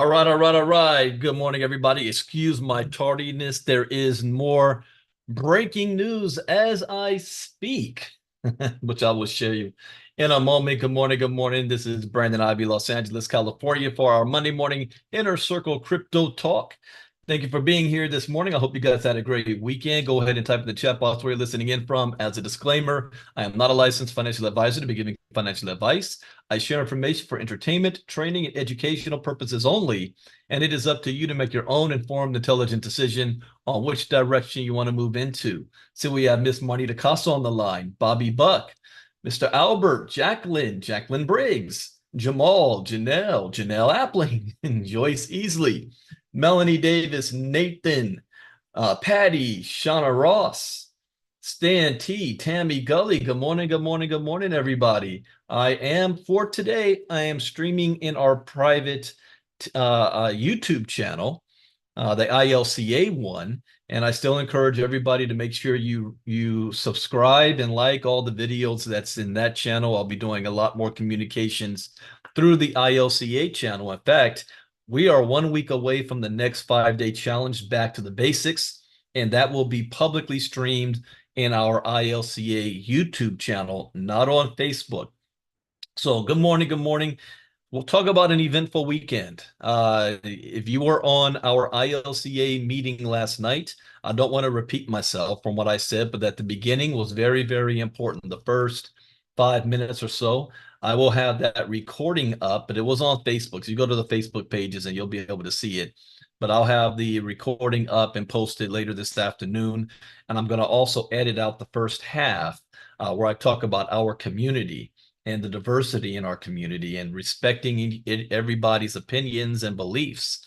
All right. Good morning, everybody. Excuse my tardiness. There is more breaking news as I speak, which I will share you in a moment. Good morning. Good morning. This is Brandon Ivey, Los Angeles, California, for our Monday morning Inner Circle Crypto Talk. Thank you for being here this morning. I hope you guys had a great weekend. Go ahead and type in the chat box where you're listening in from. As a disclaimer, I am not a licensed financial advisor to be giving financial advice. I share information for entertainment, training, and educational purposes only, and it is up to you to make your own informed, intelligent decision on which direction you want to move into. So we have Miss Marnita Casa on the line, Bobby Buck, Mr. Albert, Jacqueline Briggs, Jamal, Janelle Appling, Joyce Easley, Melanie Davis, Nathan, Patty, Shauna Ross, Stan T, Tammy Gully. Good morning, good morning, good morning, everybody. For today, I am streaming in our private YouTube channel, the ILCA one, and I still encourage everybody to make sure you subscribe and like all the videos that's in that channel. I'll be doing a lot more communications through the ILCA channel. In fact, we are 1 week away from the next 5-day challenge, Back to the Basics, and that will be publicly streamed in our ILCA YouTube channel, not on Facebook. So good morning, good morning. We'll talk about an eventful weekend. If you were on our ILCA meeting last night, I don't want to repeat myself from what I said, but at the beginning was very, very important. The first 5 minutes or so, I will have that recording up, but it was on Facebook. So you go to the Facebook pages and you'll be able to see it. But I'll have the recording up and posted later this afternoon. And I'm going to also edit out the first half where I talk about our community and the diversity in our community and respecting everybody's opinions and beliefs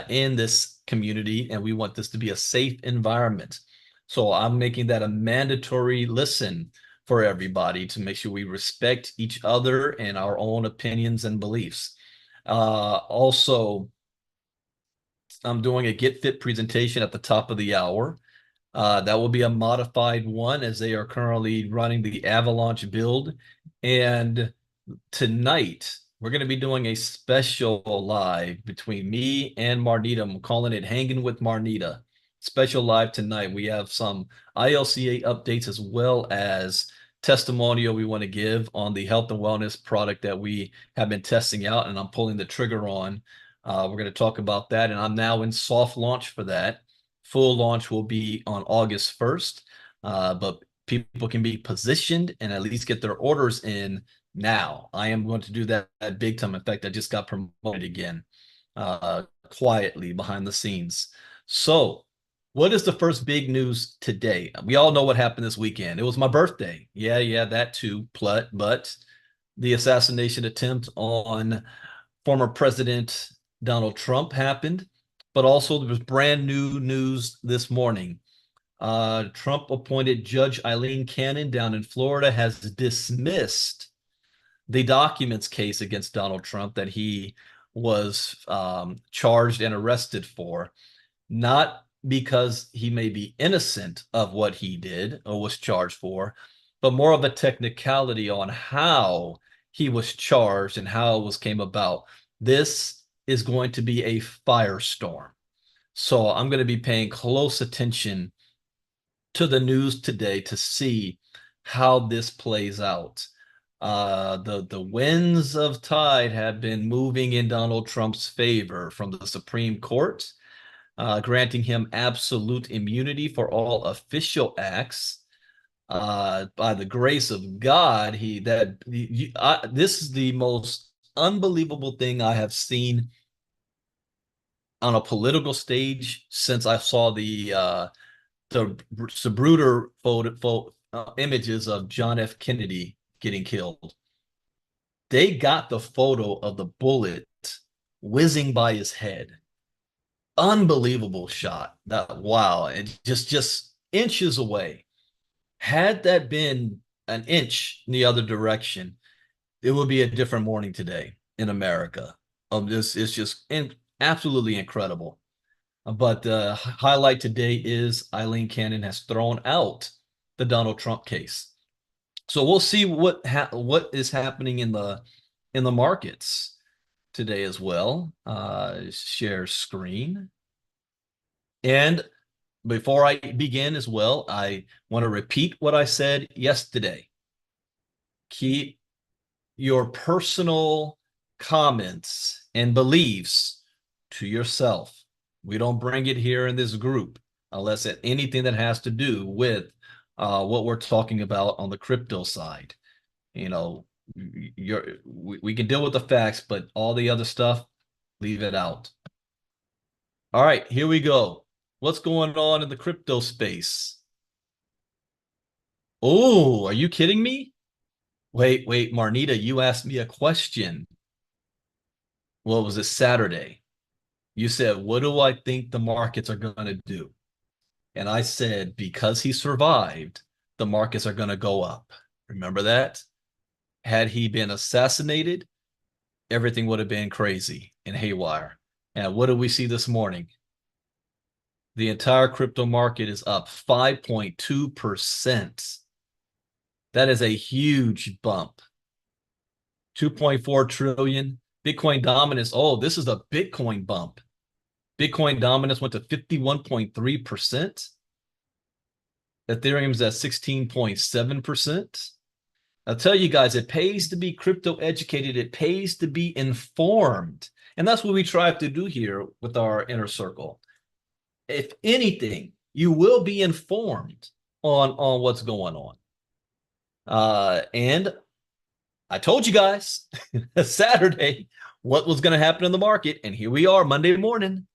in this community. And we want this to be a safe environment. So I'm making that a mandatory listen for everybody to make sure we respect each other and our own opinions and beliefs. Also, I'm doing a Get Fit presentation at the top of the hour. That will be a modified one as they are currently running the Avalanche build. And tonight, we're going to be doing a special live between me and Marnita. I'm calling it Hanging with Marnita. Special live tonight. We have some ILCA updates as well as testimonial we want to give on the health and wellness product that we have been testing out, and I'm pulling the trigger on. We're going to talk about that, and I'm now in soft launch for that. Full launch will be on August 1st, but people can be positioned and at least get their orders in now. I am going to do that big time. In fact, I just got promoted again, quietly behind the scenes. So, what is the first big news today? We all know what happened this weekend. It was my birthday. Yeah, that too. But the assassination attempt on former President Donald Trump happened. But also, there was brand new news this morning. Trump appointed Judge Eileen Cannon down in Florida has dismissed the documents case against Donald Trump that he was charged and arrested for, not because he may be innocent of what he did or was charged for, but more of a technicality on how he was charged and how it was came about. This is going to be a firestorm. So I'm going to be paying close attention to the news today to see how this plays out. The winds of tide have been moving in Donald Trump's favor from the Supreme Court, granting him absolute immunity for all official acts. By the grace of God, this is the most unbelievable thing I have seen on a political stage since I saw the Sabruder images of John F. Kennedy getting killed. They got the photo of the bullet whizzing by his head. Unbelievable shot. Wow, it just inches away. Had that been an inch in the other direction, it would be a different morning today in America. This is just absolutely incredible. But the highlight today is Eileen Cannon has thrown out the Donald Trump case. So we'll see what is happening in the markets. today as well. Share screen. And before I begin as well, I want to repeat what I said yesterday. Keep your personal comments and beliefs to yourself. We don't bring it here in this group unless it's anything that has to do with what we're talking about on the crypto side. You know, we can deal with the facts, but all the other stuff, leave it out. All right, here we go. What's going on in the crypto space? Oh, are you kidding me? Wait, Marnita, you asked me a question. What was it, Saturday? You said, what do I think the markets are going to do? And I said, because he survived, the markets are going to go up. Remember that? Had he been assassinated, everything would have been crazy and haywire. And what do we see this morning? The entire crypto market is up 5.2%. That is a huge bump. 2.4 trillion. Bitcoin dominance. Oh, this is a Bitcoin bump. Bitcoin dominance went to 51.3%. Ethereum's at 16.7%. I'll tell you guys, it pays to be crypto educated. It pays to be informed. And that's what we try to do here with our inner circle. If anything, you will be informed on what's going on. And I told you guys Saturday what was going to happen in the market. And here we are Monday morning.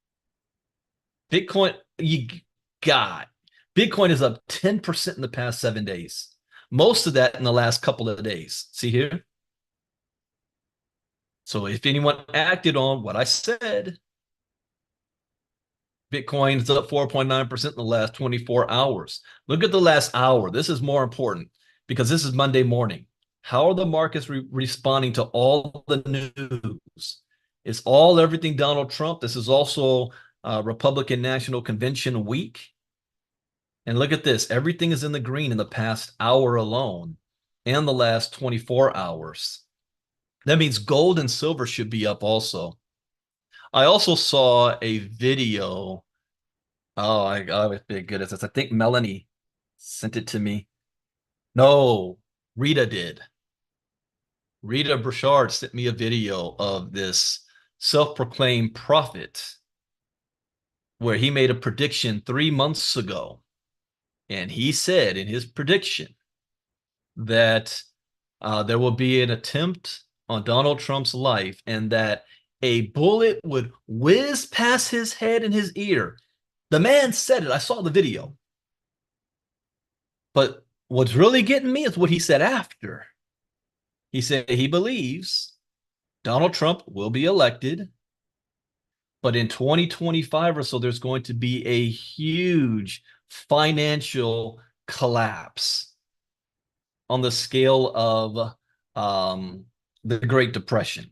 Bitcoin, Bitcoin is up 10% in the past 7 days. Most of that in the last couple of days. See here? So if anyone acted on what I said, Bitcoin is up 4.9% in the last 24 hours. Look at the last hour. This is more important because this is Monday morning. How are the markets responding to all the news? It's all everything Donald Trump. This is also Republican National Convention week. And look at this. Everything is in the green in the past hour alone and the last 24 hours. That means gold and silver should be up also. I also saw a video. Oh, my goodness. I think Melanie sent it to me. No, Rita did. Rita Burchard sent me a video of this self-proclaimed prophet where he made a prediction 3 months ago. And he said in his prediction that there will be an attempt on Donald Trump's life and that a bullet would whiz past his head and his ear. The man said it. I saw the video. But what's really getting me is what he said after. He said he believes Donald Trump will be elected, but in 2025 or so, there's going to be a huge financial collapse on the scale of the Great Depression.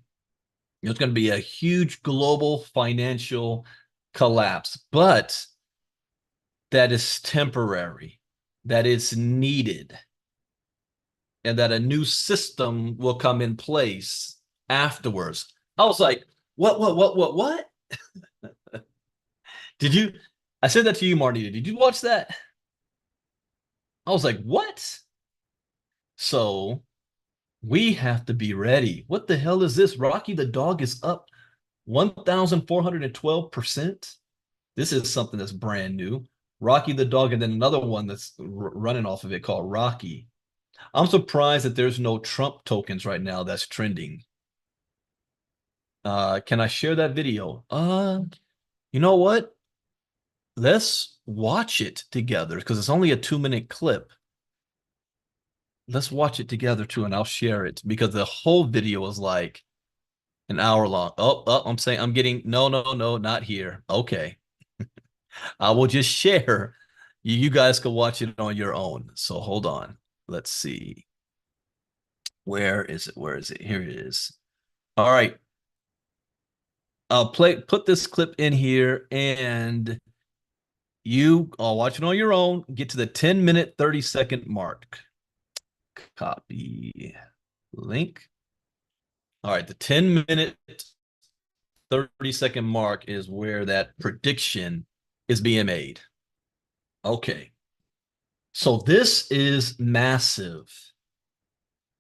There's going to be a huge global financial collapse, but that is temporary, that is needed, and that a new system will come in place afterwards. I was like, what? Did you? I said that to you, Marnita. Did you watch that? I was like, what? So we have to be ready. What the hell is this? Rocky the dog is up 1,412%. This is something that's brand new. Rocky the dog, and then another one that's running off of it called Rocky. I'm surprised that there's no Trump tokens right now that's trending. Can I share that video? You know what? Let's watch it together because it's only a 2-minute clip. Let's watch it together too, and I'll share it because the whole video is like an hour long. I'm saying I'm getting no, not here. Okay. I will just share. You guys can watch it on your own. So hold on. Let's see. Where is it? Where is it? Here it is. All right. I'll put this clip in here and you all watch it on your own. Get to the 10-minute, 30-second mark. Copy link. All right, the 10-minute 30-second mark is where that prediction is being made. Okay. So this is massive.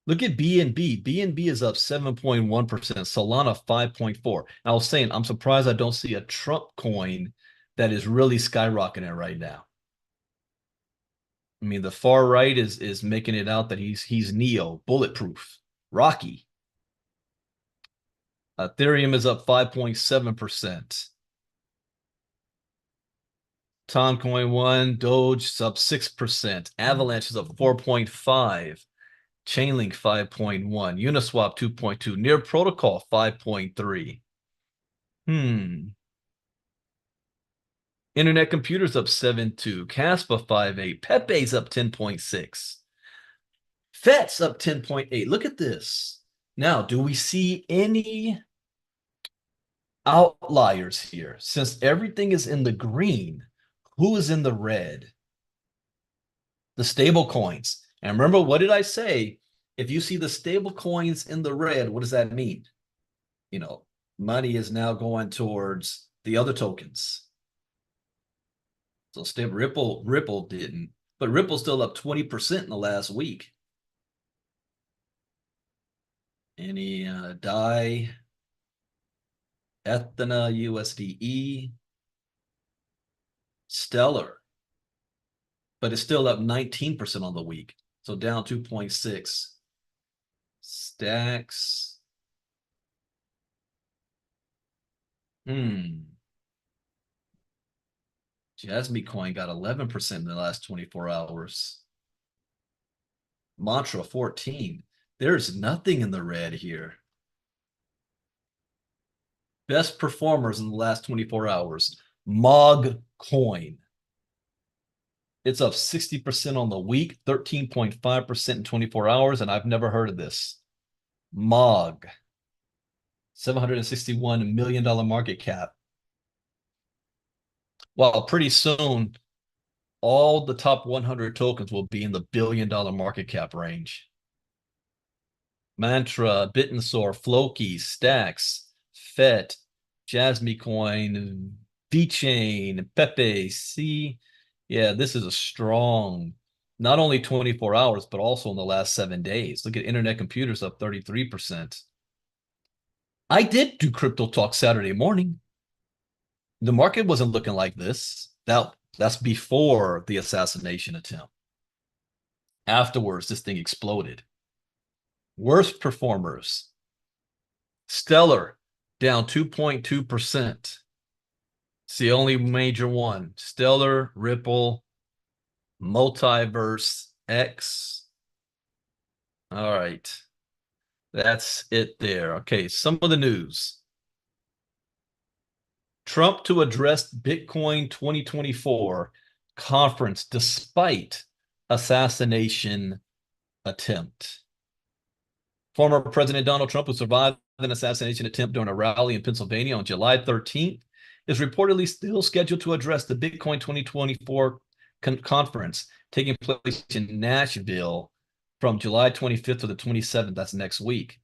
Look at BNB. BNB is up 7.1%. Solana 5.4. I was saying, I'm surprised I don't see a Trump coin that is really skyrocketing right now. I mean, the far right is making it out that he's Neo, bulletproof, Rocky. Ethereum is up 5.7%. Toncoin 1, Doge is up 6%. Avalanche is up 4.5. Chainlink 5.1, Uniswap 2.2, Near Protocol 5.3. Internet Computers up 7.2, Caspa 5.8, Pepe's up 10.6. FET's up 10.8. Look at this. Now, do we see any outliers here? Since everything is in the green, who is in the red? The stable coins. And remember, what did I say? If you see the stable coins in the red, what does that mean? You know, money is now going towards the other tokens. So stable Ripple didn't, but Ripple's still up 20% in the last week. Any DAI, Ethna, USDE, Stellar, but it's still up 19% on the week. So down 2.6. Stacks. Jasmine coin got 11% in the last 24 hours. Mantra 14. There's nothing in the red here. Best performers in the last 24 hours. Mog coin. It's up 60% on the week, 13.5% in 24 hours, and I've never heard of this. Mog. $761 million market cap. Well, pretty soon, all the top 100 tokens will be in the billion-dollar market cap range. Mantra, Bitensor, Floki, Stacks, FET, Jasmine Coin, VeChain, Pepe, C. Yeah, this is a strong, not only 24 hours, but also in the last 7 days. Look at Internet Computers up 33%. I did do Crypto Talk Saturday morning. The market wasn't looking like this. That's before the assassination attempt. Afterwards, this thing exploded. Worst performers. Stellar, down 2.2%. It's the only major one. Stellar, Ripple, Multiverse, X. All right. That's it there. Okay, some of the news. Trump to address Bitcoin 2024 conference despite assassination attempt. Former President Donald Trump, who survived an assassination attempt during a rally in Pennsylvania on July 13th, is reportedly still scheduled to address the Bitcoin 2024 conference taking place in Nashville from July 25th to the 27th. That's next week.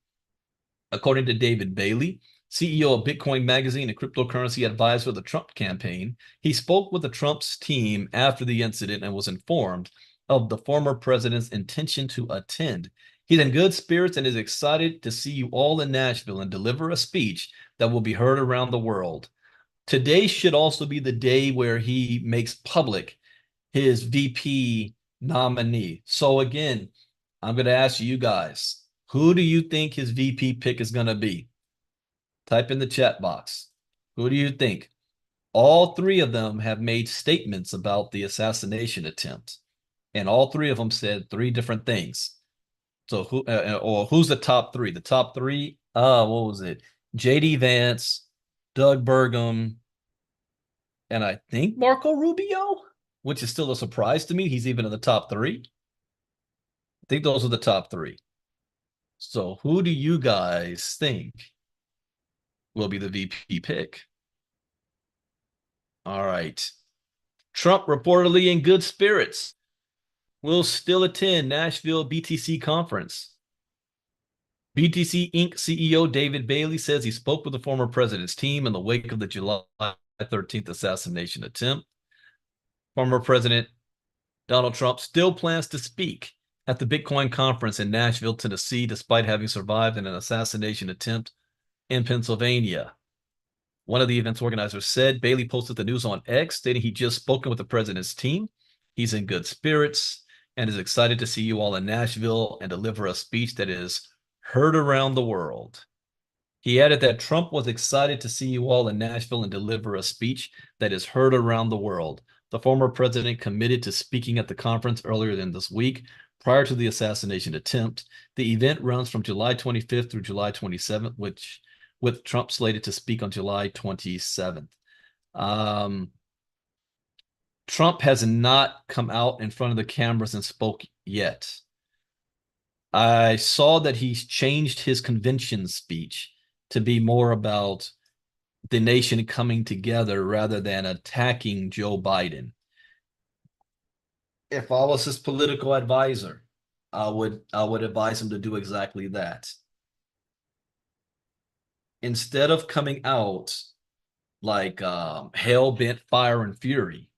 According to David Bailey, CEO of Bitcoin Magazine and cryptocurrency advisor of the Trump campaign, he spoke with the Trump's team after the incident and was informed of the former president's intention to attend. He's in good spirits and is excited to see you all in Nashville and deliver a speech that will be heard around the world. Today should also be the day where he makes public his VP nominee. So again, I'm going to ask you guys, who do you think his VP pick is going to be? Type in the chat box. Who do you think? All three of them have made statements about the assassination attempt, and all three of them said three different things. So who's the top three? The top three, what was it? JD Vance, Doug Burgum, and I think Marco Rubio, which is still a surprise to me. He's even in the top three. I think those are the top three. So who do you guys think will be the VP pick? All right. Trump reportedly in good spirits. Will still attend Nashville BTC conference. BTC Inc. CEO David Bailey says he spoke with the former president's team in the wake of the July 13th assassination attempt. Former President Donald Trump still plans to speak at the Bitcoin conference in Nashville, Tennessee, despite having survived in an assassination attempt in Pennsylvania. One of the event's organizers said Bailey posted the news on X, stating he just spoken with the president's team. He's in good spirits and is excited to see you all in Nashville and deliver a speech that is heard around the world. He added that Trump was excited to see you all in Nashville and deliver a speech that is heard around the world. The former president committed to speaking at the conference earlier in this week, prior to the assassination attempt. The event runs from July 25th through July 27th, with Trump slated to speak on July 27th. Trump has not come out in front of the cameras and spoke yet. I saw that he's changed his convention speech to be more about the nation coming together rather than attacking Joe Biden. If I was his political advisor, I would advise him to do exactly that. Instead of coming out like hell-bent fire and fury,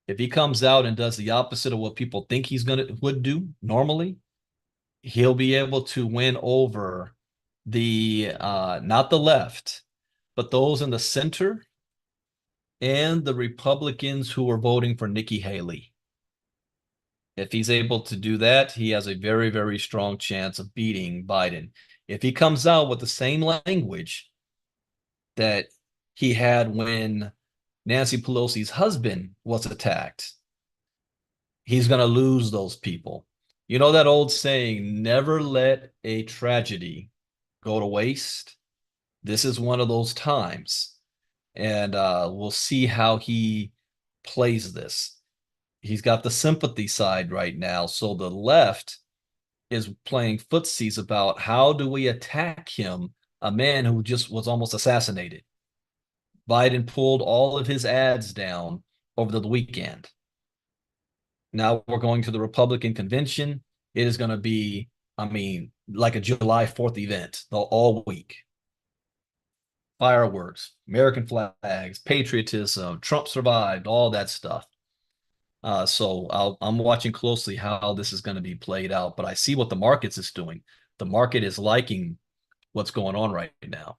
if he comes out and does the opposite of what people think would do normally, he'll be able to win over the not the left, but those in the center and the Republicans who are voting for Nikki Haley. If he's able to do that, he has a very, very strong chance of beating Biden. If he comes out with the same language that he had when Nancy Pelosi's husband was attacked, he's going to lose those people. You know that old saying, never let a tragedy go to waste? This is one of those times. And we'll see how he plays this. He's got the sympathy side right now. So the left is playing footsies about how do we attack him, a man who just was almost assassinated. Biden pulled all of his ads down over the weekend. Now we're going to the Republican convention. It is going to be, like a July 4th event all week. Fireworks, American flags, patriotism, Trump survived, all that stuff. So I'm watching closely how this is going to be played out, but I see what the markets is doing. The market is liking what's going on right now.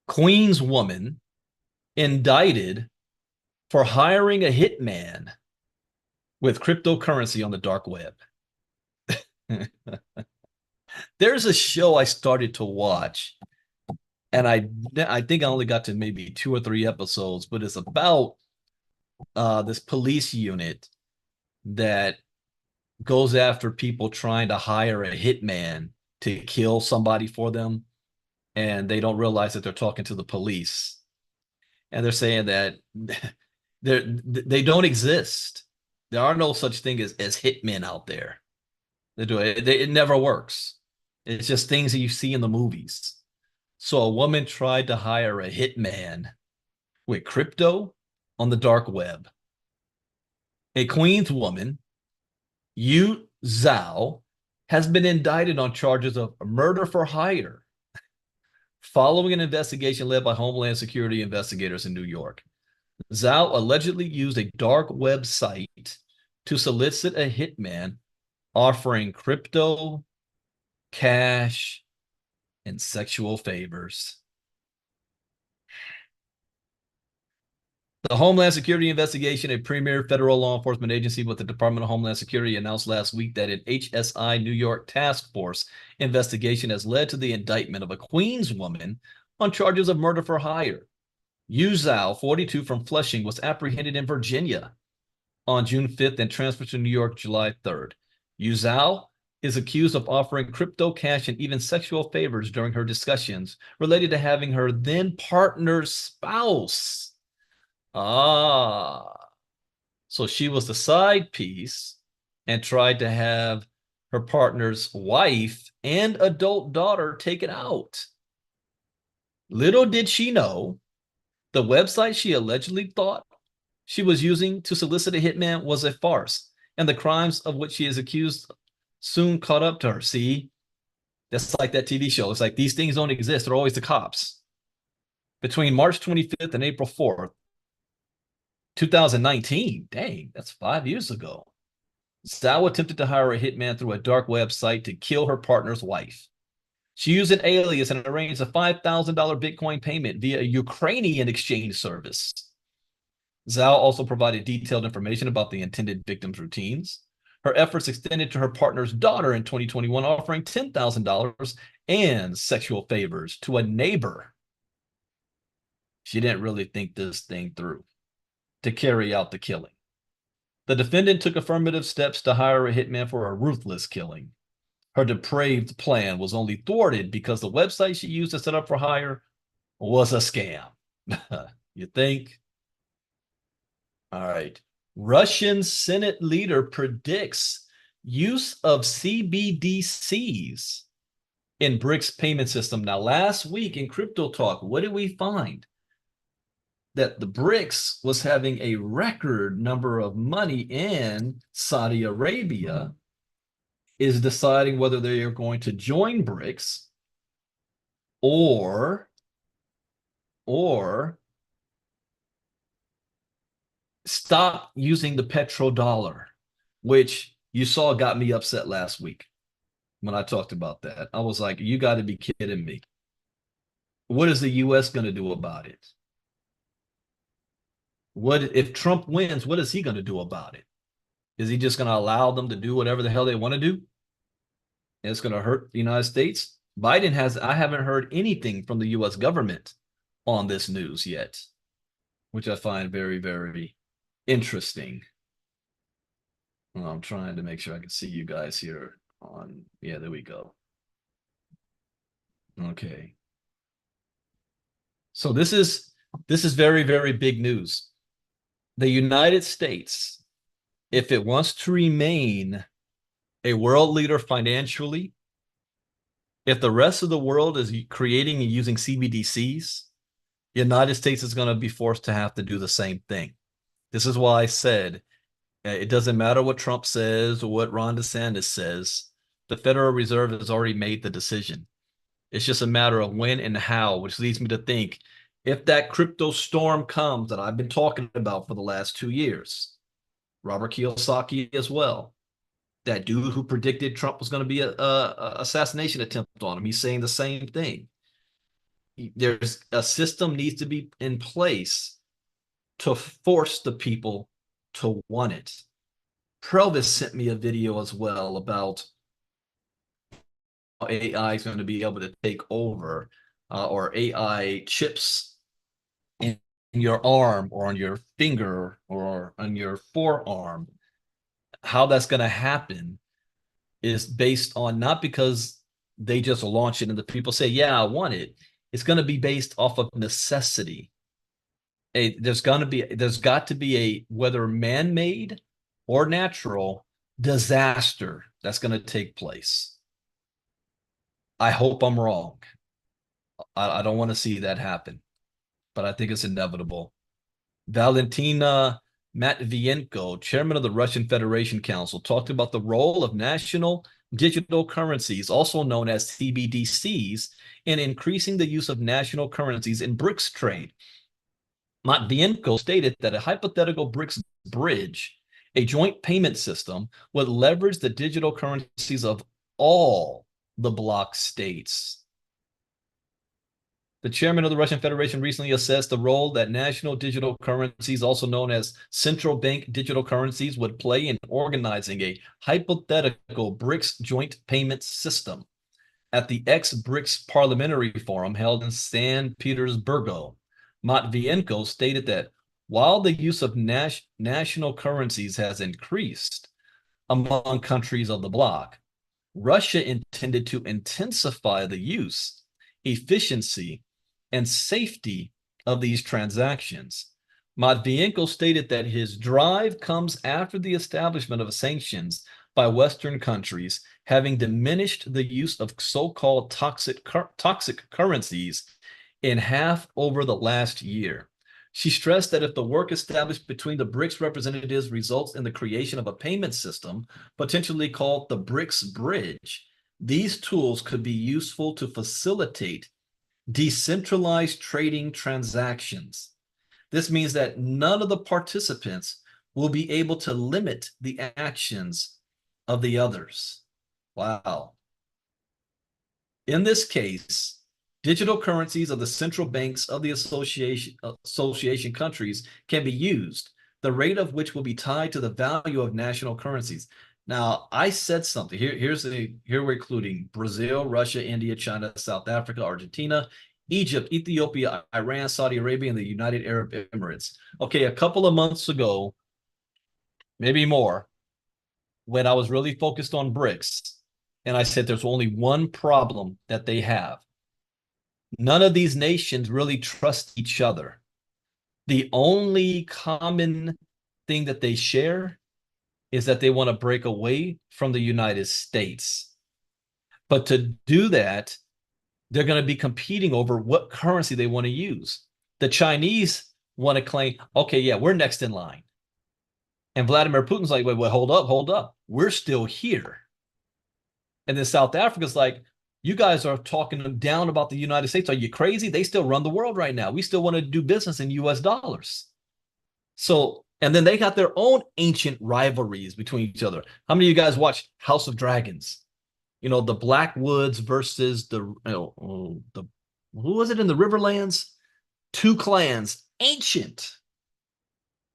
Queens woman indicted for hiring a hitman with cryptocurrency on the dark web. There's a show I started to watch, and I think I only got to maybe 2 or 3 episodes, but it's about this police unit that goes after people trying to hire a hitman to kill somebody for them, and they don't realize that they're talking to the police. And they're saying that they don't exist. There are no such thing as hitmen out there. It never works. It's just things that you see in the movies. So a woman tried to hire a hitman with crypto on the dark web. A Queens woman, Yu Zhao, has been indicted on charges of murder for hire following an investigation led by Homeland Security investigators in New York. Zhao allegedly used a dark web site to solicit a hitman offering crypto, cash, and sexual favors. The Homeland Security investigation, a premier federal law enforcement agency with the Department of Homeland Security, announced last week that an HSI New York task force investigation has led to the indictment of a Queens woman on charges of murder for hire. Yu Zhao, 42, from Flushing, was apprehended in Virginia on June 5th and transferred to New York July 3rd. Yu Zhao is accused of offering crypto, cash, and even sexual favors during her discussions related to having her then partner's spouse. So she was the side piece and tried to have her partner's wife and adult daughter taken out. Little did she know, the website she allegedly thought she was using to solicit a hitman was a farce, and the crimes of which she is accused soon caught up to her. See, That's like that TV show. It's like these things don't exist. They're always the cops. Between March 25th and April 4th, 2019, dang, that's 5 years ago, Zhao attempted to hire a hitman through a dark website to kill her partner's wife. She used an alias and arranged a $5,000 Bitcoin payment via a Ukrainian exchange service. Zhao also provided detailed information about the intended victim's routines. Her efforts extended to her partner's daughter in 2021, offering $10,000 and sexual favors to a neighbor. She didn't really think this thing through to carry out the killing. The defendant took affirmative steps to hire a hitman for a ruthless killing. Her depraved plan was only thwarted because the website she used to set up for hire was a scam. You think? All right. Russian Senate leader predicts use of CBDCs in BRICS payment system. Now, last week in Crypto Talk, what did we find? That the BRICS was having a record number of money in Saudi Arabia is deciding whether they are going to join BRICS or stop using the petrodollar, which you saw got me upset last week when I talked about that. I was like, you got to be kidding me. What is the US going to do about it? What if Trump wins? What is he going to do about it? Is he just going to allow them to do whatever the hell they want to do? And it's going to hurt the United States? I haven't heard anything from the US government on this news yet, which I find very, very interesting. Well, I'm trying to make sure I can see you guys here on, yeah, there we go. Okay. So this is very, very big news. The United States, if it wants to remain a world leader financially, if the rest of the world is creating and using CBDCs, the United States is going to be forced to have to do the same thing. This is why I said it doesn't matter what Trump says or what Ron DeSantis says. The Federal Reserve has already made the decision. It's just a matter of when and how, which leads me to think if that crypto storm comes that I've been talking about for the last 2 years, Robert Kiyosaki as well, that dude who predicted Trump was going to be a assassination attempt on him, he's saying the same thing. There's a system needs to be in place to force the people to want it. Provis sent me a video as well about how AI is going to be able to take over, or AI chips in your arm or on your finger or on your forearm. How that's going to happen is based on not because they just launch it and the people say, yeah, I want it. It's going to be based off of necessity. There's got to be a, whether man-made or natural, disaster that's going to take place. I hope I'm wrong. I don't want to see that happen, but I think it's inevitable. Valentina Matvienko, chairman of the Russian Federation Council, talked about the role of national digital currencies, also known as CBDCs, in increasing the use of national currencies in BRICS trade. Matvienko stated that a hypothetical BRICS bridge, a joint payment system, would leverage the digital currencies of all the bloc states. The chairman of the Russian Federation recently assessed the role that national digital currencies, also known as central bank digital currencies, would play in organizing a hypothetical BRICS joint payment system at the ex-BRICS Parliamentary Forum held in St. Petersburg. Matvienko stated that while the use of national currencies has increased among countries of the bloc, Russia intended to intensify the use, efficiency, and safety of these transactions. Matvienko stated that his drive comes after the establishment of sanctions by Western countries, having diminished the use of so-called toxic currencies in half over the last year. She stressed that if the work established between the BRICS representatives results in the creation of a payment system, potentially called the BRICS Bridge, These tools could be useful to facilitate decentralized trading transactions. This means that none of the participants will be able to limit the actions of the others. Wow. In this case, digital currencies of the central banks of the association countries can be used, the rate of which will be tied to the value of national currencies. Now, I said something. Here we're including Brazil, Russia, India, China, South Africa, Argentina, Egypt, Ethiopia, Iran, Saudi Arabia, and the United Arab Emirates. Okay, a couple of months ago, maybe more, when I was really focused on BRICS, and I said there's only one problem that they have. None of these nations really trust each other. The only common thing that they share is that they want to break away from the United States. But to do that, they're going to be competing over what currency they want to use. The Chinese want to claim, okay, yeah, we're next in line. And Vladimir Putin's like, wait, hold up. We're still here. And then South Africa's like, you guys are talking down about the United States. Are you crazy? They still run the world right now. We still want to do business in US dollars. So, and then they got their own ancient rivalries between each other. How many of you guys watch House of Dragons? You know, the Blackwoods versus who was it in the Riverlands? Two clans, ancient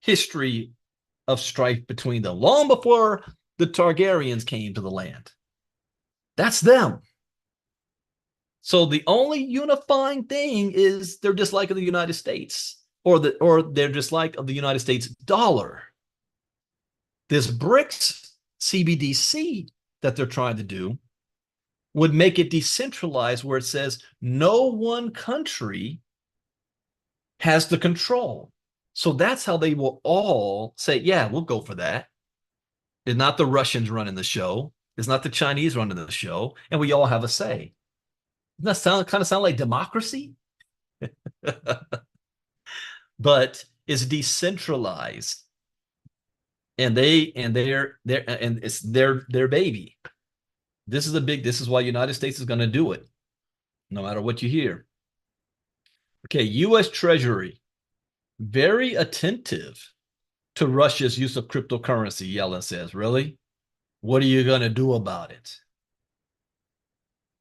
history of strife between them, long before the Targaryens came to the land. That's them. So the only unifying thing is their dislike of the United States, or their dislike of the United States dollar. This BRICS CBDC that they're trying to do would make it decentralized, where it says no one country has the control. So that's how they will all say, yeah, we'll go for that. It's not the Russians running the show. It's not the Chinese running the show. And we all have a say. Doesn't that kind of sound like democracy? But it's decentralized. And it's their baby. This is why United States is going to do it, no matter what you hear. Okay, US Treasury, very attentive to Russia's use of cryptocurrency, Yellen says. Really? What are you going to do about it?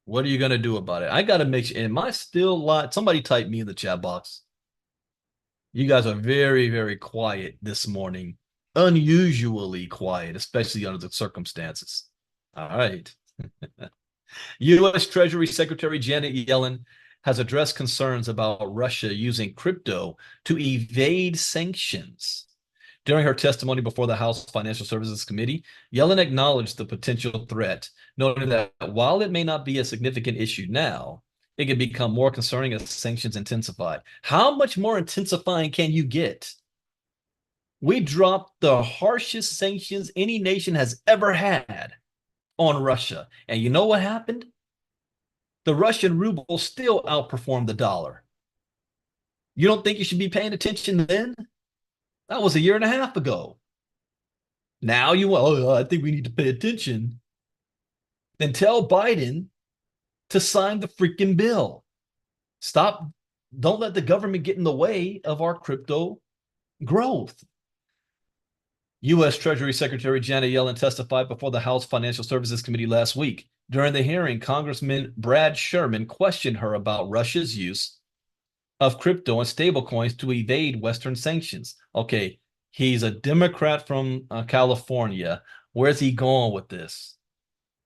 What are you going to do about it? I got to make sure. Am I still live? Somebody type me in the chat box. You guys are very, very quiet this morning. Unusually quiet, especially under the circumstances. All right. U.S. Treasury Secretary Janet Yellen has addressed concerns about Russia using crypto to evade sanctions. During her testimony before the House Financial Services Committee, Yellen acknowledged the potential threat, noting that while it may not be a significant issue now, it can become more concerning as sanctions intensify. How much more intensifying can you get? We dropped the harshest sanctions any nation has ever had on Russia. And you know what happened? The Russian ruble still outperformed the dollar. You don't think you should be paying attention then? That was a year and a half ago. Now I think we need to pay attention. Then tell Biden to sign the freaking bill. Don't let the government get in the way of our crypto growth. U.S. Treasury Secretary Janet Yellen testified before the House Financial Services Committee last week. During the hearing, Congressman Brad Sherman questioned her about Russia's use of crypto and stablecoins to evade Western sanctions. Okay, he's a Democrat from California. Where's he going with this?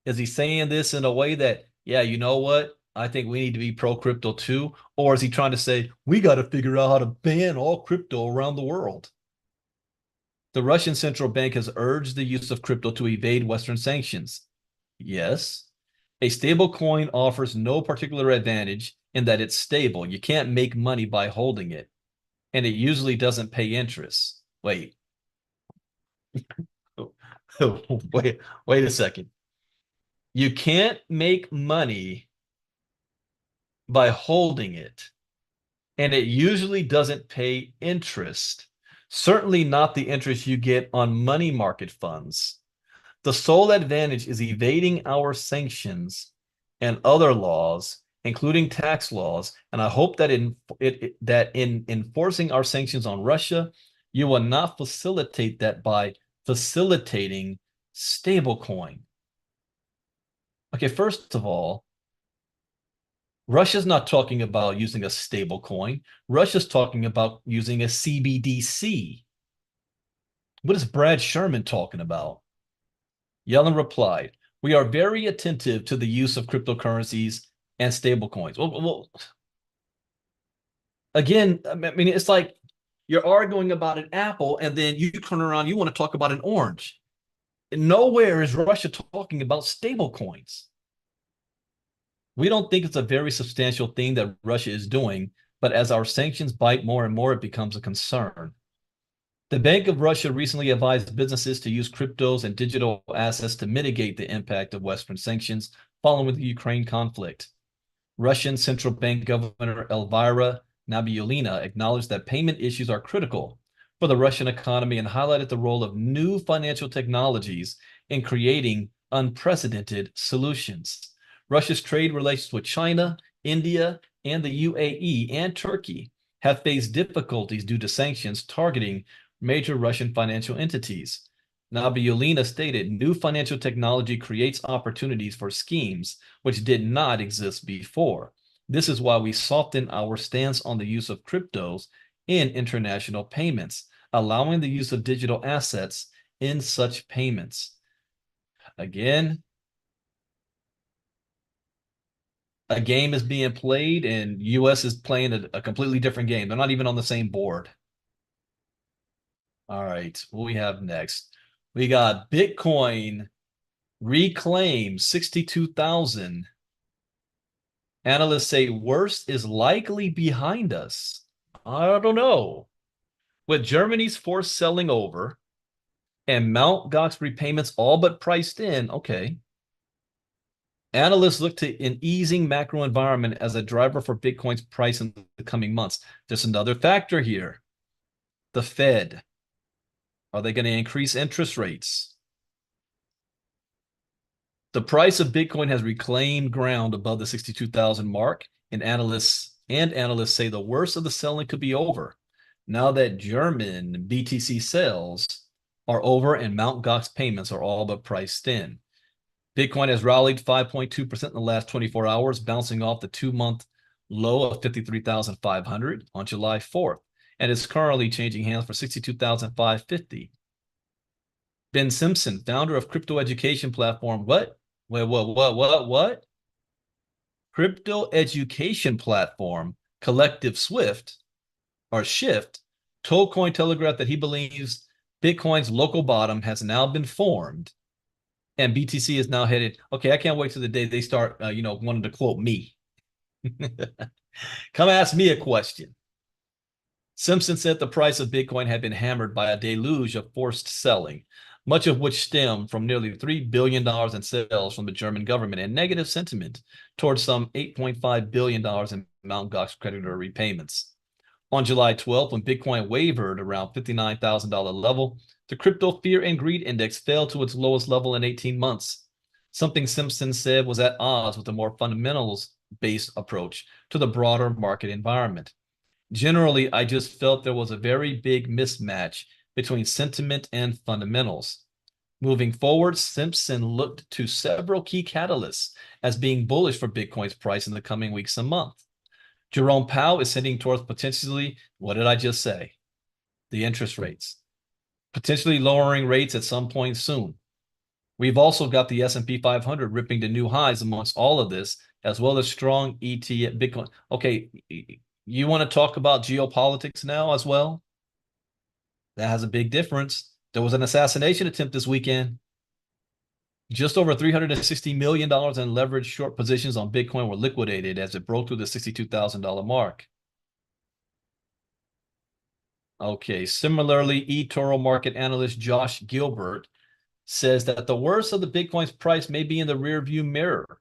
Is he saying this in a way that, yeah, you know what? I think we need to be pro-crypto too? Or is he trying to say, we got to figure out how to ban all crypto around the world? The Russian central bank has urged the use of crypto to evade Western sanctions. Yes. A stable coin offers no particular advantage in that it's stable. You can't make money by holding it. And it usually doesn't pay interest. Wait. wait a second. You can't make money by holding it. And it usually doesn't pay interest. Certainly not the interest you get on money market funds. The sole advantage is evading our sanctions and other laws, including tax laws. And I hope that in enforcing our sanctions on Russia, you will not facilitate that by facilitating stablecoin. Okay, first of all, Russia's not talking about using a stable coin. Russia's talking about using a CBDC. What is Brad Sherman talking about? Yellen replied, "We are very attentive to the use of cryptocurrencies and stablecoins." Well, again, I mean, it's like you're arguing about an apple, and then you turn around, you want to talk about an orange. Nowhere is Russia talking about stablecoins. We don't think it's a very substantial thing that Russia is doing, but as our sanctions bite more and more, it becomes a concern. The Bank of Russia recently advised businesses to use cryptos and digital assets to mitigate the impact of Western sanctions following the Ukraine conflict. Russian Central Bank Governor Elvira Nabiullina acknowledged that payment issues are critical for the Russian economy and highlighted the role of new financial technologies in creating unprecedented solutions. Russia's trade relations with China, India, and the UAE and Turkey have faced difficulties due to sanctions targeting major Russian financial entities. Nabiullina stated, "New financial technology creates opportunities for schemes which did not exist before. This is why we soften our stance on the use of cryptos in international payments, allowing the use of digital assets in such payments." Again, a game is being played and US is playing a completely different game. They're not even on the same board. All right, what we have next? We got Bitcoin reclaim 62,000. Analysts say worst is likely behind us. I don't know. With Germany's forced selling over and Mt. Gox repayments all but priced in, okay. Analysts look to an easing macro environment as a driver for Bitcoin's price in the coming months. There's another factor here. The Fed. Are they going to increase interest rates? The price of Bitcoin has reclaimed ground above the 62,000 mark, and analysts say the worst of the selling could be over now that German BTC sales are over and Mt. Gox payments are all but priced in. Bitcoin has rallied 5.2% in the last 24 hours, bouncing off the 2-month low of 53,500 on July 4th, and is currently changing hands for 62,550. Ben Simpson, founder of crypto education platform, what? What? Crypto education platform Collective Shift, told Cointelegraph that he believes Bitcoin's local bottom has now been formed and BTC is now headed. Okay, I can't wait till the day they start, wanting to quote me. Come ask me a question. Simpson said the price of Bitcoin had been hammered by a deluge of forced selling, much of which stemmed from nearly $3 billion in sales from the German government and negative sentiment towards some $8.5 billion in Mt. Gox creditor repayments. On July 12th, when Bitcoin wavered around $59,000 level, the crypto fear and greed index fell to its lowest level in 18 months, something Simpson said was at odds with a more fundamentals-based approach to the broader market environment. Generally, I just felt there was a very big mismatch between sentiment and fundamentals. Moving forward, Simpson looked to several key catalysts as being bullish for Bitcoin's price in the coming weeks and months. Jerome Powell is heading towards potentially, what did I just say? The interest rates. Potentially lowering rates at some point soon. We've also got the S&P 500 ripping to new highs amongst all of this, as well as strong ETF Bitcoin. Okay, you want to talk about geopolitics now as well? That has a big difference. There was an assassination attempt this weekend. Just over $360 million in leveraged short positions on Bitcoin were liquidated as it broke through the $62,000 mark. Okay, similarly, eToro market analyst Josh Gilbert says that the worst of the Bitcoin's price may be in the rearview mirror,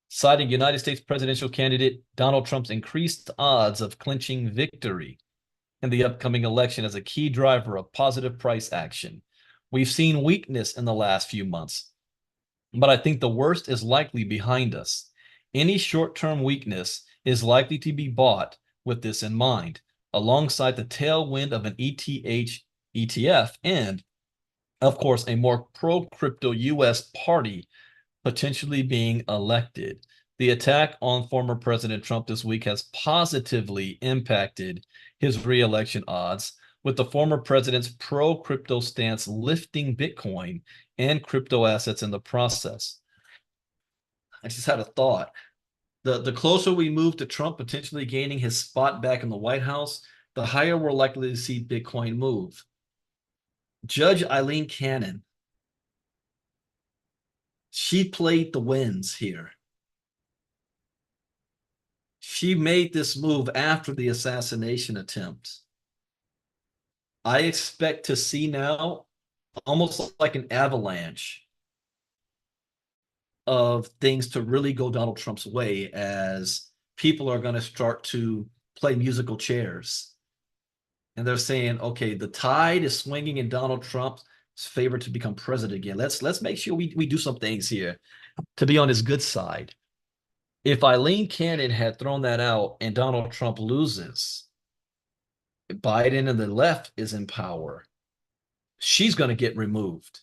citing United States presidential candidate Donald Trump's increased odds of clinching victory in the upcoming election as a key driver of positive price action. We've seen weakness in the last few months, but I think the worst is likely behind us. Any short-term weakness is likely to be bought with this in mind, alongside the tailwind of an ETH ETF and, of course, a more pro-crypto US party potentially being elected. The attack on former President Trump this week has positively impacted his re-election odds, with the former president's pro-crypto stance lifting Bitcoin and crypto assets in the process. I just had a thought. The closer we move to Trump potentially gaining his spot back in the White House, the higher we're likely to see Bitcoin move. Judge Eileen Cannon, she played the winds here. She made this move after the assassination attempt. I expect to see now almost like an avalanche of things to really go Donald Trump's way, as people are going to start to play musical chairs. And they're saying, okay, the tide is swinging in Donald Trump's favor to become president again. Let's make sure we do some things here to be on his good side. If Eileen Cannon had thrown that out and Donald Trump loses, Biden and the left is in power, she's going to get removed.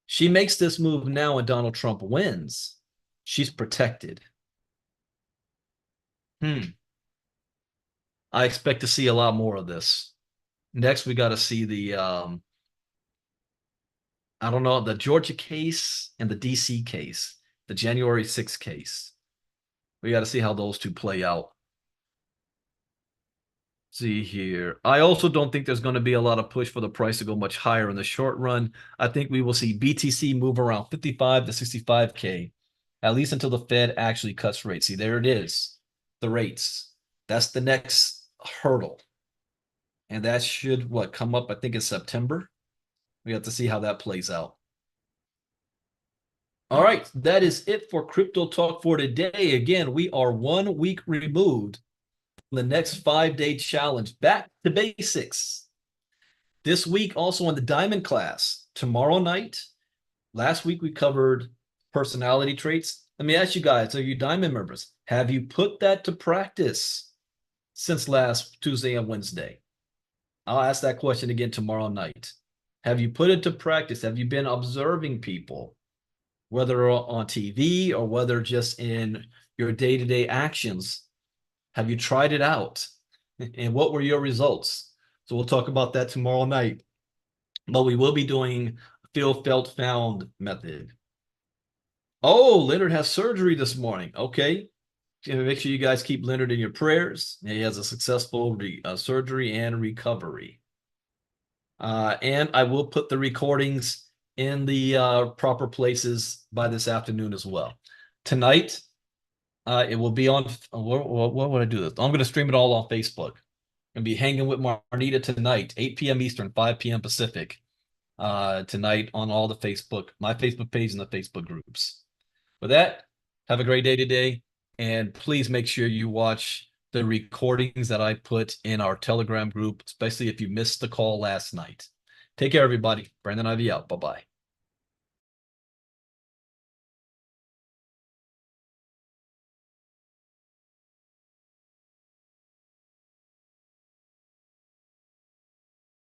She makes this move now and Donald Trump wins, she's protected. I expect to see a lot more of this. Next, we got to see the, I don't know, the Georgia case and the DC case, the January 6th case. We got to see how those two play out. See here. I also don't think there's going to be a lot of push for the price to go much higher in the short run. I think we will see BTC move around 55 to 65K, at least until the Fed actually cuts rates. See, there it is, the rates. That's the next hurdle. And that should, come up, I think, in September. We have to see how that plays out. All right, that is it for Crypto Talk for today. Again, we are 1 week removed from the next 5-day challenge, back to basics. This week, also in the Diamond class, tomorrow night. Last week, we covered personality traits. Let me ask you guys, are you Diamond members? Have you put that to practice since last Tuesday and Wednesday? I'll ask that question again tomorrow night. Have you put it to practice? Have you been observing people, whether on TV or whether just in your day-to-day actions? Have you tried it out? And what were your results? So we'll talk about that tomorrow night. But we will be doing feel, felt, found method. Oh, Leonard has surgery this morning. Okay. Make sure you guys keep Leonard in your prayers. He has a successful surgery and recovery. And I will put the recordings in the proper places by this afternoon as well. Tonight, it will be on, what would I do this? I'm going to stream it all on Facebook. I'm going to be hanging with Marnita tonight, 8 p.m. Eastern, 5 p.m. Pacific, tonight on all the my Facebook page and the Facebook groups. With that, have a great day today. And please make sure you watch the recordings that I put in our Telegram group, especially if you missed the call last night. Take care, everybody. Brandon Ivey out. Bye-bye.